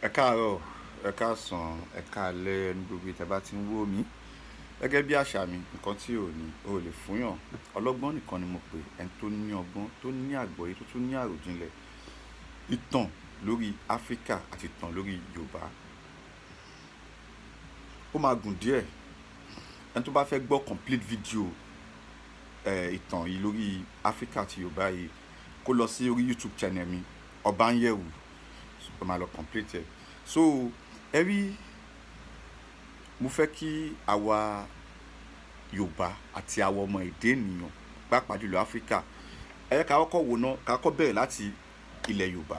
Ẹ káàárọ̀, ẹ káàsán, ẹ káalẹ́ ní gbogbo ìtẹ́ bá ti ń wò mí. Gẹ́gẹ́ bí àṣà mi, nǹkan tí ò ní o lè fúnyàn. Ọlọ́gbọ́n nìkan ni mo pè, ẹni tó ní ọgbọ́n, tó ní àgbọ́yé, tó tún ní àròjinlẹ̀. Ìtàn lórí Áfíríkà àti ìtàn lórí Yorùbá. Ó máa gùn díẹ̀. Ẹni tó bá fẹ́ gbọ́ complete video ìtàn yìí lórí Áfíríkà àti Yorùbá yìí, kó lọ sí orí YouTube channel mi, Ọbányẹ̀wò. Ó máa lọ complete ẹ̀. So ẹ rí, mo fẹ́ kí àwa Yorùbá àti àwọn ọmọ èdè ènìyàn pàápàá jùlọ Áfíríkà, ẹ jẹ́ ká kọ́kọ́ wò ná, ká kọ́kọ́ bẹ̀rẹ̀ láti ilẹ̀ Yorùbá.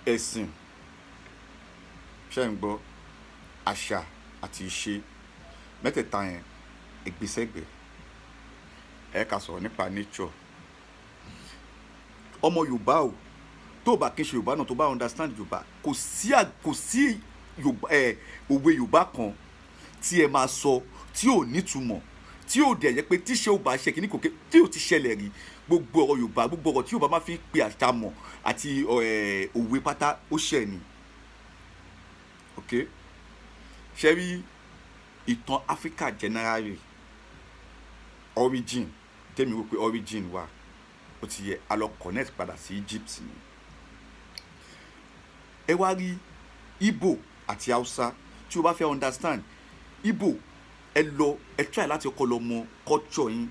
Ẹ̀sìn, ṣé ń gbọ́, àṣà àti ìṣe mẹ́tẹ̀ẹ̀ta yẹn ìgbésẹ̀gbẹ̀. Ẹ ká sọ̀rọ̀ nípa nature. Ọmọ Yorùbá o, tó bá kí n ṣe Yorùbá náà, tó bá understand Yorùbá, kò sí òwe Yorùbá kan tí ẹ máa sọ tí ò nítumọ̀, tí ò dẹ̀ yẹ pé tíṣe ò bá ṣe kìíní kòkè tí ò ti ṣẹlẹ̀ rí. Gbogbo ọ̀rọ̀ Yorùbá, gbogbo ọ̀rọ̀ tí Yorùbá máa fi pe àṣàmọ̀ àti òwe pátá ó ṣẹ̀ ni. Ok, ṣe rí ìtàn Áfíríkà generally, origin tèmi wò pé origin wà, ó ti yẹ a lọ connect padà sí Egypt ni. Ẹ wá rí Igbo àti Hausa, tí o bá fẹ́ understand Igbo, ẹ try láti ọkọ lọ mọ culture yín.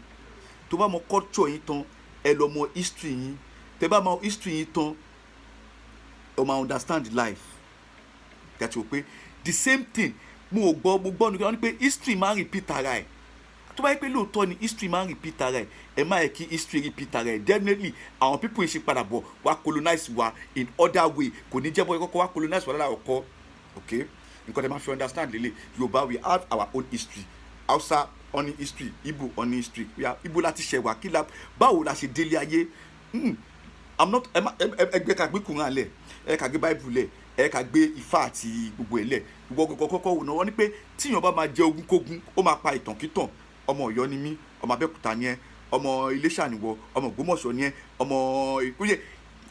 Tó bá mọ culture yín tán, ẹ lọ mọ history yín. Tẹ́ bá mọ history yín tán, ẹ máa understand life. That you pé the same thing. Mo gbọ́ nígbà wọ́n ní pé history máa ń repeat ara ẹ̀. Tó bá yẹ pé lóòótọ́ ni history máa ń repeat ara ẹ̀, ẹ má yẹ kí history repeat ara ẹ̀. Definitely àwọn people yìí ṣe padà bọ̀ wá colonize wa in other way. Kò ní jẹ́ bọ́ kọ́kọ́ wá colonize wa lára ọkọ. Okay, nǹkan tẹ́ máa fi understand lélẹ̀. Yorùbá, we have our own history. Hausa on history, Igbo on history. Igbo láti ṣẹ̀ wá, báwo la ṣe délé ayé. I'm not ẹgbẹ́ ká gbé Kùránì lẹ̀, ẹ ká gbé Bible lẹ̀, ẹ ká gbé Ifá àti gbogbo ẹ̀ lẹ̀. Gbogbo kọ́kọ́ wò náà wọ́n ní pé tíyàn bá máa jẹ ogún kógún, ó máa pa ìtàn kítàn. Ọmọ Ọ̀yọ́ ni mí, ọmọ Abẹ́òkúta ni ẹ́, ọmọ Iléṣà ni wọ́, ọmọ Ògbómọ̀ṣọ́ ni ẹ́, ọmọ Ìkúyè.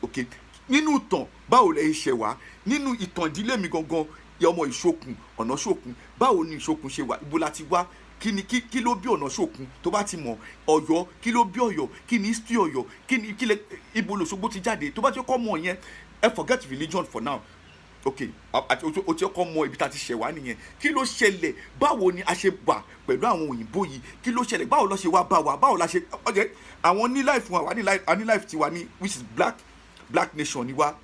Okay, nínú ìtàn báwo lẹ ṣe wá, nínú ìtàn ìdílé mi gangan, ọmọ Ìṣokùn, ọ̀nà Ṣokùn, báwo ni Ìṣokùn ṣe wá, ibo la ti wá, kí ló bí ọ̀nà Ṣokùn. Tó bá ti mọ̀ Ọ̀yọ́, kí ló bí Ọ̀yọ́, kí ni history Ọ̀yọ́, ibo l'Òṣogbo ti jáde. Tó bá ti kọ́ mọ̀ yẹn, ẹ forget religion for now. Okay, o ti kọ́ mọ ibi tá ti ṣẹ̀ wá nìyẹn. Kí ló ṣẹlẹ̀, báwo ni a ṣe wà pẹ̀lú àwọn òyìnbó yìí, kí ló ṣẹlẹ̀, báwo ló ṣe wá bá wa, báwo la ṣe ọjẹ́ àwọn ní life wọn, a ní life tiwa ní which is black nation ni wá.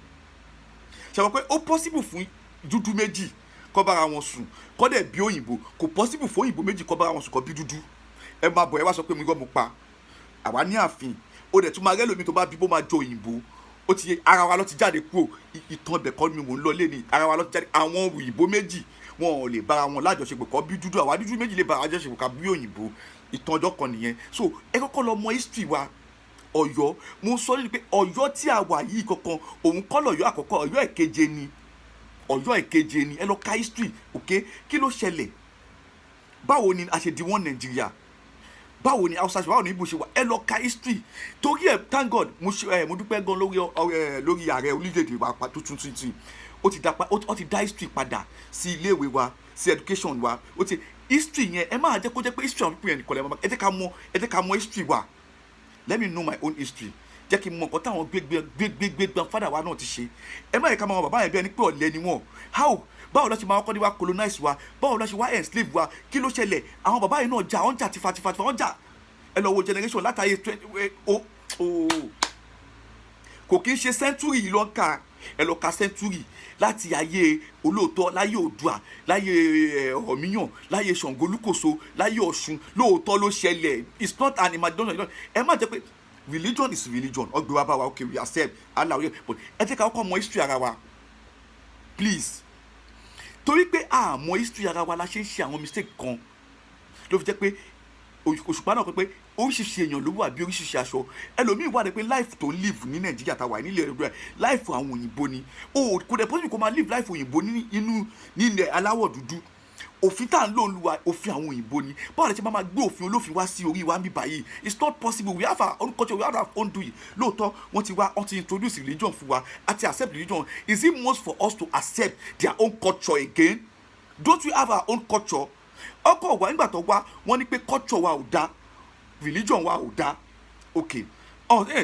Ṣé wọ́n pé ó possible fún dúdú méjì kó bára wọn sùn kó dẹ̀ bí òyìnbó, kò possible fún òyìnbó méjì kó bára wọn sùn kó bí dúdú. Ẹ máa bọ̀ ẹ wá sọ pé mo gbọ́ mo pa. Àwa ní ààfin, ó dẹ̀ tún máa rẹ́ lómi tó bá bí bó máa jọ òyìnbó. Ó ti yẹ ara wa ló ti jáde kúrò. Ìtàn ibẹ̀ kọ́ ni mò ń lọ lé ní ara wa ló ti jáde. Àwọn òyìnbó méjì wọn ò lè bára wọn lájọṣepọ̀ kó bí dúdú, àwa dúdú méjì lè bára lájọṣepọ̀ ká bí òyìnbó. Ìtàn ọjọ́ kan nìyẹn. So ẹ kọ́kọ́ lọ mọ history wa. Ọ̀yọ́, mo sọ ní pé Ọ̀yọ́ tí a wà yìí kankan, òun kọ́ l'Ọ̀yọ́ àkọ́kọ́, Ọ̀yọ́ ìkeje ni. Ọ̀yọ́ ìkeje ni. Ẹ lọ ka history. Okay, kí ló ṣẹlẹ̀, báwo ni a ṣe di one Nàìjíríà, báwo ni Hausa ṣe, báwo ni Igbo ṣe wà, ẹ lọ ka history. Torí ẹ thank God, mo dúpẹ́ gan lórí ààrẹ orílẹ̀-èdè wa tuntun. Ó ti dá history padà sí iléèwé wa, sí education wa. History yẹn ẹ máa jẹ́ kó jẹ́ pé history àwọn people yẹn nìkan lẹ́ mọ̀. Ẹ jẹ́ ká mọ history wa. Let me know my own history. Jẹ́ kí n mọ nǹkan táwọn gbégbé fada wa náà ti ṣe. Ẹ má yẹ ká máa mọ bàbá yẹn bí ẹni pé ọ̀lẹ ni wọ́n. How, báwo ló ṣe máa kọ́ ní wá colonize wa, báwo ló ṣe wá enslave wa, kí ló ṣẹlẹ̀. Àwọn bàbá yìí náà jà, wọ́n jà tìfàtìfà, wọ́n jà. Ẹ lọ wo generation látàyè 20 kò kí ń ṣe century yìí ló ń ka. Ẹ lọ ka century láti ayé olóòótọ́, láyé Oòduà, láyé Ọ̀rànmíyàn, láyé Ṣàngó Olúkòso, láyé Ọ̀ṣun. Lóòótọ́ ló ṣẹlẹ̀. It's not an imagination. Ẹ má jẹ́ pé religion is religion. Ọgbẹ́ wa bá wa, okay, we accept Allah, but ẹ jẹ́ ká kọ́kọ́ mọ history ara wa, please. Torí pé a mọ history ara wa la ṣe ń ṣe àwọn mistake kan. Ló fi jẹ́ pé Òṣùpá náà pé oríṣiríṣi èèyàn ló wà bí oríṣiríṣi aṣọ. Ẹlòmíì wà pé life tó live ní Nàìjíríà tá wà nílẹ̀ Yorùbá, life àwọn òyìnbó ni. Kò dẹ̀ possible kó máa live life òyìnbó nílẹ̀ aláwọ̀ dúdú. òfin tá à ń lò ń lu wa òfin àwọn òyìnbó ni. Báwo lè ṣe máa gbé òfin olófin wá sí orí wa ń bí báyìí? It's not possible. We have our own culture, we have our own doing. Lóòótọ́ wọ́n ti wá wọ́n ti introduce religion fún wa àti accept religion. Is it most for us to accept their own culture again? Don't we have our own culture? Ọkọ̀ wa nígbà tó wá wọ́n ní pé culture wa ò dá, religion wa ò dá. Okay,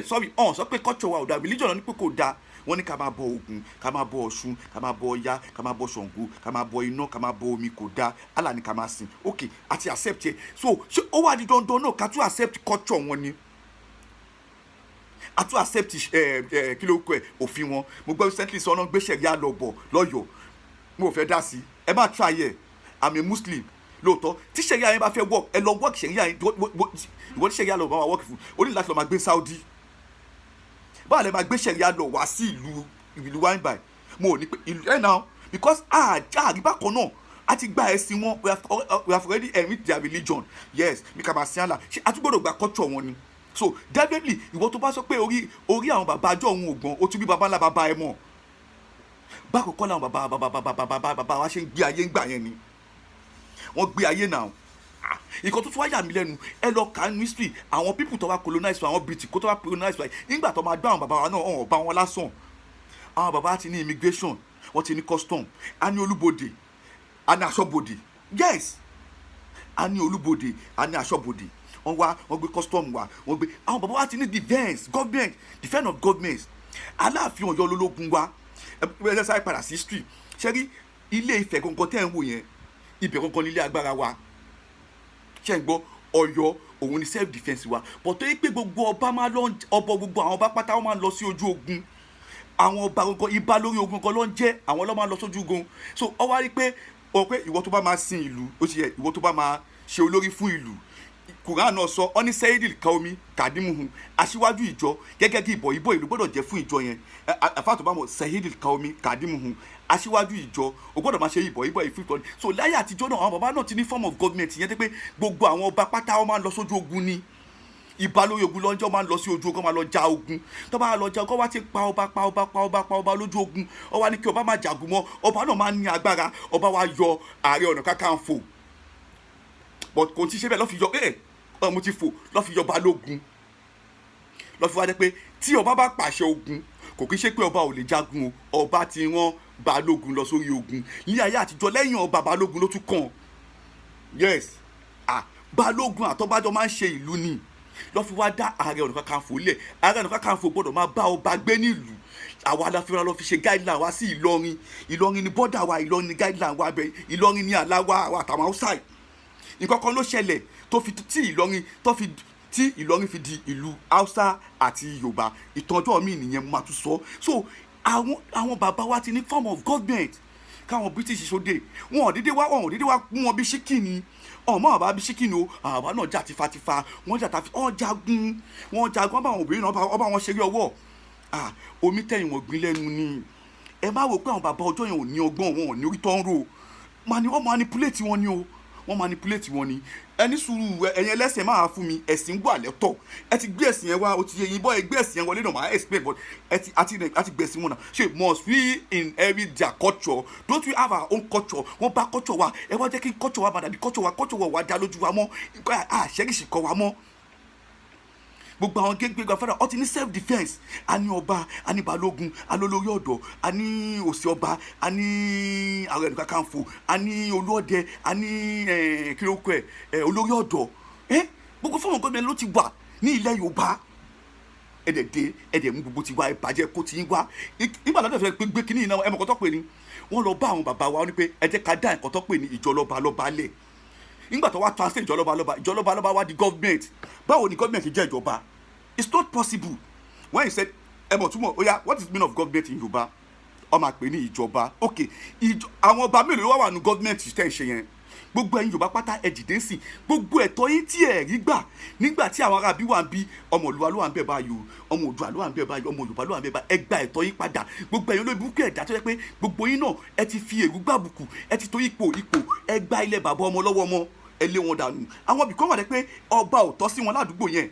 sọ pé culture wa ò dá, religion náà ní pé kò dá. Wọ́n ní ká máa bọ Ògún, ká máa bọ Ọ̀ṣun, ká máa bọ Ọya, ká máa bọ Ṣàngó, ká máa bọ iná, ká máa bọ omi, kò dá. Allah ní ká máa sìn. Okay, àti accept yẹ. So ṣé ó wá di dandan náà ká tún accept culture wọn ni? A tún accept kí ló kọ ẹ̀ òfin wọn. Mo gbọ́ recently sọ ọ́nà gbé ṣẹ̀ríà lọ bọ̀ lọ́yọ̀ọ́. Mo ò fẹ́ dá sí. Ẹ má try ẹ̀. I'm a Muslim. Lóòótọ́ tí ṣẹ̀ríà yẹn bá fẹ́ work, ẹ lọ work ṣẹ̀ríà yẹn. Ìwọ tí ṣẹ̀ríà lọ bá wa work fún, o ní láti lọ máa gbé Saudi. Báwo lè máa gbé ṣẹ̀ríà lọ wá sí ìlú wáyé báyìí? Mo ò ní pé ìlú ẹ̀ náà because àríbá kan náà a ti gba ẹ̀sìn wọn, we have already emit their religion. Yes, mi kà máa sin àlà ṣe àtúgbọ́dọ̀ gba culture wọn ni. So definitely ìwọ tó bá sọ pé orí àwọn bàbá àjọ òun ògbọ́n o tún bí bàbá ńlá bàbá ẹ mọ̀. Bákan kọ́ làwọn bàbá wa ṣe ń gbé ayé ńgbà yẹn ni. Wọ́n gbé ayé náà. Ìkan tó tún wá yà mí lẹ́nu, ẹ lọ kà ní history àwọn people tó wá colonize àwọn British kó tó wá colonize wa nígbà tó máa gbá àwọn bàbá wa náà ọ̀hún ọba wọn lásán. Àwọn bàbá ti ní immigration, wọ́n ti ní custom, a ní olúbodè, a ní aṣọ́bodè. Yes, a ní olúbodè, a ní aṣọ́bodè. Wọ́n gbé custom wa, wọ́n gbé àwọn bàbá wa ti ní defence of government. Aláàfin Ọ̀yọ́ lológun wa. Ẹ sáré padà sí history. Ṣé rí Ilé Ifẹ̀ gangan tẹ́ ń wò yẹn, ibẹ̀ gangan nílé agbára wa. Ṣé ń gbọ́ Ọ̀yọ́ òun ni self defence wa, but tó yẹ pé gbogbo ọba máa lọ gbogbo àwọn ọba pátá wọn máa lọ sí ojú ogun. Àwọn ọba gangan ibà lórí ogun kan ló ń jẹ́, àwọn ló máa lọ sójú ogun. So ọ wá rí pé ìwọ tó bá máa sin ìlú ó ti yẹ ìwọ tó bá máa ṣe olórí fún ìlú. Quran náà sọ ọ ní sẹ́yìdìl kaomi kàdímùhùn, aṣíwájú ìjọ gẹ́gẹ́ bí ìbò ìlú gbọ́dọ̀ jẹ́ fún ìjọ yẹn. Àfáàtò bá mọ̀ sẹ́yìdìl kaomi kàdímùhùn, aṣíwájú ìjọ o gbọ́dọ̀ máa ṣe ìbò ìfúnpọ̀. So láyé àtijọ́ náà àwọn bàbá náà ti ní form of government yẹn tẹ́ pé gbogbo àwọn ọba pátá wọn máa ń lọ sójú ogun ni. Ìbá lórí ogun lọ́njọ́ máa ń lọ sí ojú ogun, máa lọ ja ogun. Tó bá lọ ja ogun wá ti pa ọba lójú ogun. Ó wá ní kí ọba má jagun mọ́, ọba náà máa ń ní agbára, ọba wa yọ Ààrẹ Ọ̀nà Kakanfò. But kò tí ṣe bẹ́ẹ̀ lọ́ fi yọ mo ti fò lọ́ fi yọ Balógun. Lọ́ fi wá jẹ́ pé tí ọba bá pàṣẹ ogun kò kí ṣe pé ọba ò lè jagun o, ọba ti rán Balógun lọ sórí ogun. Ní ayé àtijọ́ lẹ́yìn ọba Balógun ló tún kàn. Yes, Balógun àtọ́bájọ́ máa ń ṣe ìlú ni. Lọ́ fi wá dá Ààrẹ Ọ̀nà Kakanfò lẹ̀. Ààrẹ Ọ̀nà Kakanfò gbọ́dọ̀ máa bá ọba gbé nílùú. Àwa la fi ṣe guideline wa sí Ìlọrin. Ìlọrin ni bọ́dà wa, Ìlọrin ni guideline wa bẹ̀, Ìlọrin ni àlá wa àtàwọn outside. Nǹkan kan ló ṣẹlẹ̀ tó fi tí Ìlọrin fi di ìlú Hausa àti Yorùbá. Ìtọ́jọ́ mi nìyẹn mo máa tún sọ. So àwọn bàbá wa ti ní form of government. Káwọn British ṣòde wọn ò dédé wá mú wọn bí ṣíkìnì. Ọmọ àbá bí ṣíkìnì o, àbá náà jà tìfatifa, wọ́n jagun bá àwọn obìnrin náà ọba wọn ṣeré ọwọ́. Omi tẹ̀yìn wọn gbin lẹ́nu ni. Ẹ má wò pé àwọn bàbá ọjọ́ yẹn ò ní ọgbọ́n, wọn ò ní orí tó ń rò. Wọ́n manipulate wọn ni o. Wọ́n manipulate wọn ni. Ẹni sùúrù ẹ̀yin ẹlẹ́sìn máa fún mi ẹ̀sìn gbọ́ àlẹ́ tọ̀. Ẹ ti gbé ẹ̀sìn yẹn wá, o ti yẹ yín bọ́ ẹ gbé ẹ̀sìn yẹn wọlé náà máa explain, but àti gbé ẹ̀sìn wọn náà. Ṣé must we inherit their culture? Don't we have our own culture? Wọ́n bá culture wa, ẹ wá jẹ́ kí culture wa padà bí culture wa wá dá lójú wa mọ́. Àṣẹ́rìṣì kọ́ wa mọ́. Gbogbo àwọn gbẹgbẹgbẹ afárá ọtí ní self defence. A ní ọba, a ní Balógun, a ní olórí ọ̀dọ́, a ní òsì ọba, a ní Ààrẹ Ọ̀nà Kakanfò, a ní olóòdẹ, a ní kílókù olórí ọ̀dọ́. Gbogbo fọwọ́n gómìnà ló ti wà ní ilẹ̀ Yorùbá. Ẹ̀dẹ̀ mú gbogbo ti wá ìbàjẹ́ kó ti ń wá. Nígbà tó fẹ́ gbé kínní iná ẹ̀mọ̀kọ́ tó pè ní wọ́n lọ bá àwọn bàbá wa ní pé ẹ jẹ́ ká dá nǹkan tó pè ní ìjọlọ́ba lẹ̀. Nígbà tó wá translate ìjọlọ́ba wá di government. Báwo ni government jẹ́ ìjọba? It's not possible. When he said what is the meaning of government in Yorùbá? Ó máa pè ní ìjọba. Okay, àwọn ọba mélòó wà wà ní government tẹ́ ṣe yẹn? Gbogbo ẹ̀yin Yorùbá pátá ẹ dìde sí gbogbo ẹ̀tọ́ yín tí ẹ rí gbà nígbà tí àwọn ará bí wà ń bí ọmọ Olúwa ló wà ń bẹ̀ báyìí, ọmọ Oòduà ló wà ń bẹ̀ báyìí, ọmọ Yorùbá ló wà ń bẹ̀ báyìí. Ẹ gba ẹ̀tọ́ yín padà. Gbogbo ẹ̀yin olóògbé búkú ẹ̀dá tó yẹ pé gbogbo yín náà ẹ ti fi èrú gbàbùkù, ẹ ti tó ipò ẹ gba ilẹ̀ bàbá ọmọ lọ́wọ́ ọmọ ẹ lé wọn dànù. Àwọn ibìkan wà dé pé ọba ò tọ́ sí wọn ládùúgbò yẹn.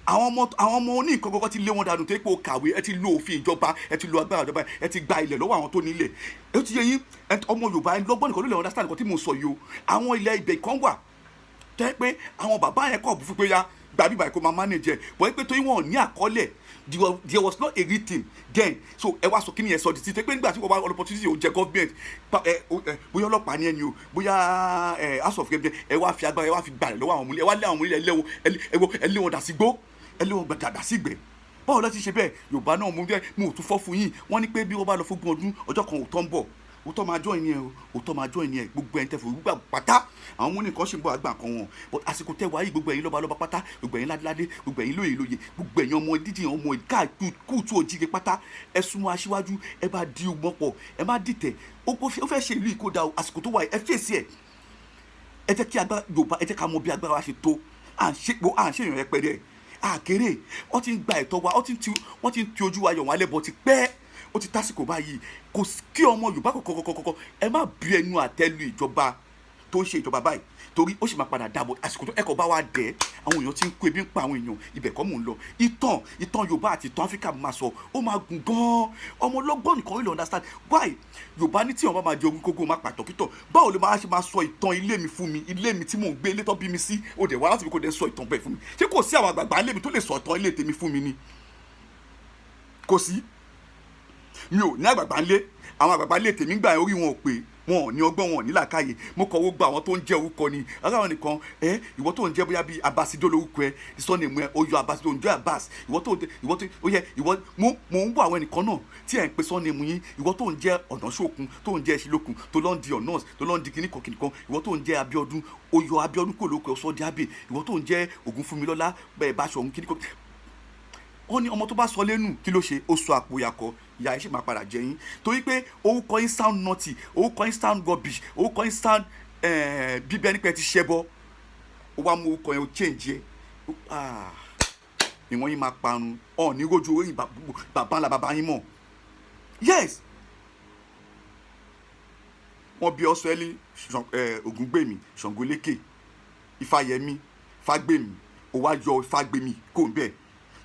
àwọn ọmọ oní nǹkan kọ́kọ́ ti lé wọn dànù tó yẹ pé o kàwé, ẹ ti lo òfin ìjọba, ẹ ti lo agbára ìjọba, ẹ ti gba ilẹ̀ lọ́wọ́ àwọn tó nílẹ̀. Ó ti yé yín, ọmọ Yorùbá ẹ lọ́gbọ́n nìkan ló lè understand nǹkan tí mo sọ yìí o. Àwọn ilẹ̀ ibẹ̀ kan wà tó yẹ pé àwọn bàbá yẹn kọ̀ bú fún pé ya gbàbí báyìí kó máa manage ẹ̀, bọ́ ẹ pé torí wọn ò ní àkọọ́lẹ̀, there was not a written then. So ẹ wá sọ kí ni ẹ sọ di ti pé nígbà tí wọ́n bá opportunity ò jẹ government bóyá ọlọ́pàá ní ẹni o, bóyá house of government, ẹ wá fi agbára, ẹ wá fi gbàlẹ̀ lọ́wọ́ àwọn ọmọ ilé, ẹ wá lé àwọn ọmọ ilé ẹ lé wọn dà sí gbó, ẹ lé wọn dà sí gbẹ. Báwo ló ti ṣe bẹ́ẹ̀? Yorùbá náà mo ò tún fọ́ fún yín. Wọ́n ní pé bí wọ́n bá lọ fógún ọdún, ọjọ́ kan òótọ́ ń bọ̀, òótọ́ máa join ni ẹ o, òótọ́ máa join ni ẹ. Gbogbo ẹ̀yin tẹ̀fọ̀ gbogbo pátá àwọn ọmọ nìkan ṣì ń bọ̀ àgbà kan wọn, but àsìkò tẹ́ wáyé gbogbo ẹ̀yin lọ́ba pátá, gbogbo ẹ̀yin ládéládé, gbogbo ẹ̀yin lóye, gbogbo ẹ̀yin ọmọ dídì ọmọ ìka kúùtù òjìgé pátá, ẹ súnmọ́ aṣíwájú, ẹ bá di ọgbọ́n pọ̀, ẹ má dìtẹ̀. Ó fẹ́ ṣe ìlú ìkódà àsìkò tó wáyé, ẹ fèsì ẹ̀. Ẹ jẹ́ kí agbára Yorùbá, ẹ jẹ́ ká mọ bí agbára wa ṣe tó. À ń ṣèyàn rẹpẹrẹ àkèrè, wọ́n ti ń gba ẹ̀tọ́ wa, wọ́n ti ń ti ojú wa yọ̀ wọ́n alẹ́ bọ̀ ti pẹ́. Ó ti tásìkò báyìí, kò kí ọmọ Yorùbá kọ̀kọ̀kọ̀kọ̀ ẹ má bí ẹnu àtẹ́lu ìjọba tó ń ṣe ìjọba báyìí, torí ó sì máa padà dàbọ̀. Àsìkò tó ẹ̀kọ́ bá wa dẹ̀, àwọn èèyàn ti ń kó ebi ń pa àwọn èèyàn, ibẹ̀ kọ́ mò ń lọ. Ìtàn Yorùbá àti ìtàn Áfíríkà máa sọ, ó máa gùn gan-an. Ọmọ ọlọ́gbọ́n nìkan ló understand why Yorùbá ní tí wọ́n bá máa jẹ ogún kógó máa pàtọ́kítọ̀. Báwo ló máa ṣe máa sọ ìtàn ilé mi fún mi, ilé mi tí mò ń gbé, ilé tó bí mi sí, ó dẹ̀ wá láti fi kó dẹ̀ sọ ìtàn bẹ́ẹ̀ fún mi? Ṣé kò sí àwọn àgbààgbà ilé mi tó lè sọ ìtàn ilé tèmi fún mi ni? Kò sí. Mi ò ní àgbààgbà ilé, àwọn àgbààgbà ilé tèmi gbà orí wọn ò pé, wọn ò ní ọgbọ́n, wọn ò ní làákàyè. Mo kọ̀ wó gba àwọn tó ń jẹ́ orúkọ ni. Ara wọn nìkan ìwọ tó ń jẹ́ bóyá bíi Abasido lórúkọ ẹ, sọ́nìmù ẹ Oyọ Abasido ń jẹ́ Abbas. Ìwọ tó ó yẹ ìwọ mo ń bọ̀ àwọn ẹnìkan náà tí ẹ̀ ń pe sọ́nìmù yín. Ìwọ tó ń jẹ́ Ọ̀nàṣókun, tó ń jẹ́ Ẹṣilókun, tó lọ́ ń di Ọ̀nàs, tó lọ́ ń di kíníkan kíníkan. Ìwọ tó ń jẹ́ Abíọ́dún, Oyọ Abíọ́dún kò lóko ọ̀sọ́ di Abe. Ìwọ tó ń jẹ́ Ògúnfúnmilọ́lá, bẹ́ẹ̀ Báṣọ̀run kíníkan. Wọ́n ní ọmọ tó bá sọ lẹ́nu kí ló ṣe, ó sọ àpò ìyàkọ́, ìyá ẹ̀ ṣì máa padà jẹ yín, torí pé orúkọ yín sound naughty, orúkọ yín sound rubbish, orúkọ yín sound bíbẹ́ nípa ẹ ti ṣẹbọ. Ó wá mú orúkọ yẹn ó change ẹ, ìwọ̀n yín máa parun. Ní rojú orí bàbá ńlá bàbá yín mọ̀. Yes, wọ́n bí Ọ́sùẹ́lì, Ògúngbèmí, Ṣàngólékè, Ifáyẹmí, Fágbèmí, ó wá yọ Fágbèmí kò ń bẹ́ẹ̀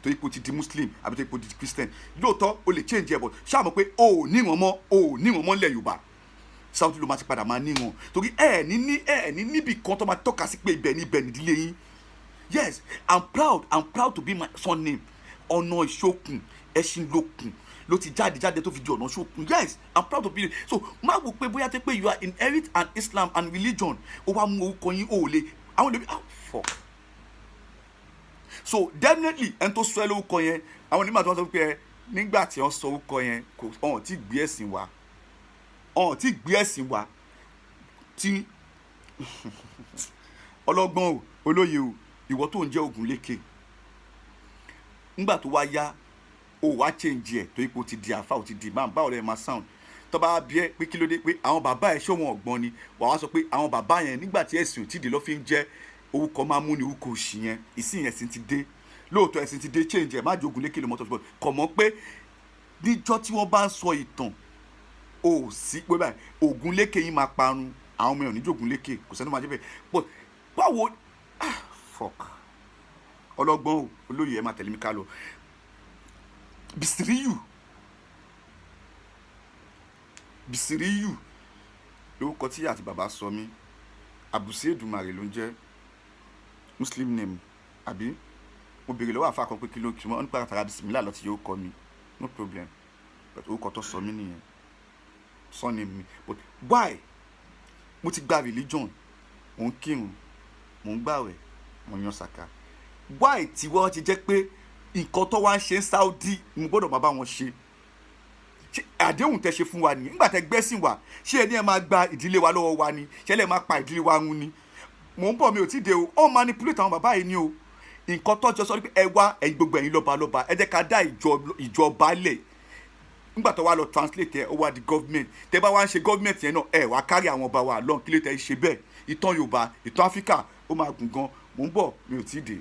torí pé o ti di Muslim àbí torí pé o ti di Christian. Lóòótọ́ o lè change ẹ̀ bọ̀, ṣáà mọ̀ pé o ò ní wọn mọ́ nílẹ̀ Yorùbá. Saudi ló máa ti padà máa ní wọn, torí ẹ̀ ní níbi kan tó máa tọ́ka sí pé ibẹ̀ nídìílé yín. Yes, I'm proud to be my son name. Ọ̀nà Ìṣókun, Ẹṣinlókun ló ti jáde tó fi di Ọ̀nà Ìṣókun. Yes, I'm proud to be. So má wò pé bóyá tẹ́ pé you are inherit an Islam and religion, ó wá mú orúkọ yín ó lè àwọn lè fuck. So definitely ẹni tó sọ ẹ lórúkọ yẹn, àwọn onímọ̀ tó ń sọ pé nígbà tí wọ́n sọ orúkọ yẹn ọ̀hún tí gbé ẹ̀sìn wa tí ọlọ́gbọ́n o, olóye o, ìwọ tó ń jẹ́ Ògúnlékè, nígbà tó wá yá o wá change ẹ̀ tó ipò ti di àfa ò ti di imam, báwo lẹ máa sound? tó bá bí ẹ pé kí ló dé pé àwọn bàbá ẹ ṣé wọn ọ̀gbọ́n ni, wà wá sọ pé àwọn bàbá yẹn nígbà tí ẹ̀sìn ò tí ì dé ló fi ń jẹ́ orúkọ máa mú ní orúkọ òṣì yẹn. ìsìn ẹ̀sìn ti dé, lóòótọ́ ẹ̀sìn ti dé, change ẹ̀ má jẹ́ Ògúnlékè ló mọ́tò ṣùgbọ́n kọ̀ mọ́ pé níjọ́ tí wọ́n bá ń sọ ìtàn ò sí pé báyìí Ògúnlékè yín máa parun, àwọn ọmọ ẹ̀ ò ní jẹ́ Ògúnlékè, kò sẹ́ni máa jẹ́ bẹ́ẹ̀. but báwo fuck ọlọ́gbọ́n o, olóyè ẹ̀ máa tẹ̀lé mi ká lọ. Bìsíríyù lórúkọ tí àti bàbá sọ mí, àbùsí Èdùmàrè ló ń jẹ́ Muslim name àbí. Mo béèrè lọ́wọ́ àfa kan pé kí ló kí wọ́n nípa àtàrà bisimilá lọ tí yóò kọ́ mi, no problem, but orúkọ tó sọ mí nìyẹn, surname mi. But why? Mo ti gba religion, mo ń kírun, mo ń gbàwẹ̀, mo ń yan sàká. Why tí wọ́n ti jẹ́ pé nǹkan tó wá ń ṣe Saudi mo gbọ́dọ̀ máa bá wọn ṣe? ṣé àdéhùn tẹ́ ṣe fún wa nìyẹn? nígbà tẹ́ gbẹ́sìn wa, ṣé ẹni ẹ máa gba ìdílé wa lọ́wọ́ wa ni? ṣé ẹ máa pa ìdílé wa run ni? mò ń bọ̀, mi ò tí ì dé o. ó manipulate àwọn bàbá yìí ni o. nǹkan tọ́jọ́ sọ pé ẹ wá ẹ̀yin gbogbo ẹ̀yin lọ́ba ẹ jẹ́ ká dá ìjọba lẹ̀. nígbà tó wá lọ translate ẹ ó wá di government. tẹ́ bá wá ń ṣe government yẹn náà ẹ wá kárí àwọn ọba wa lọ́n kí ló tẹ́ ṣe bẹ́ẹ̀. ìtàn Yorùbá, ìtàn Áfíríkà ó máa gùn gan. mò ń bọ̀, mi ò tí ì dé.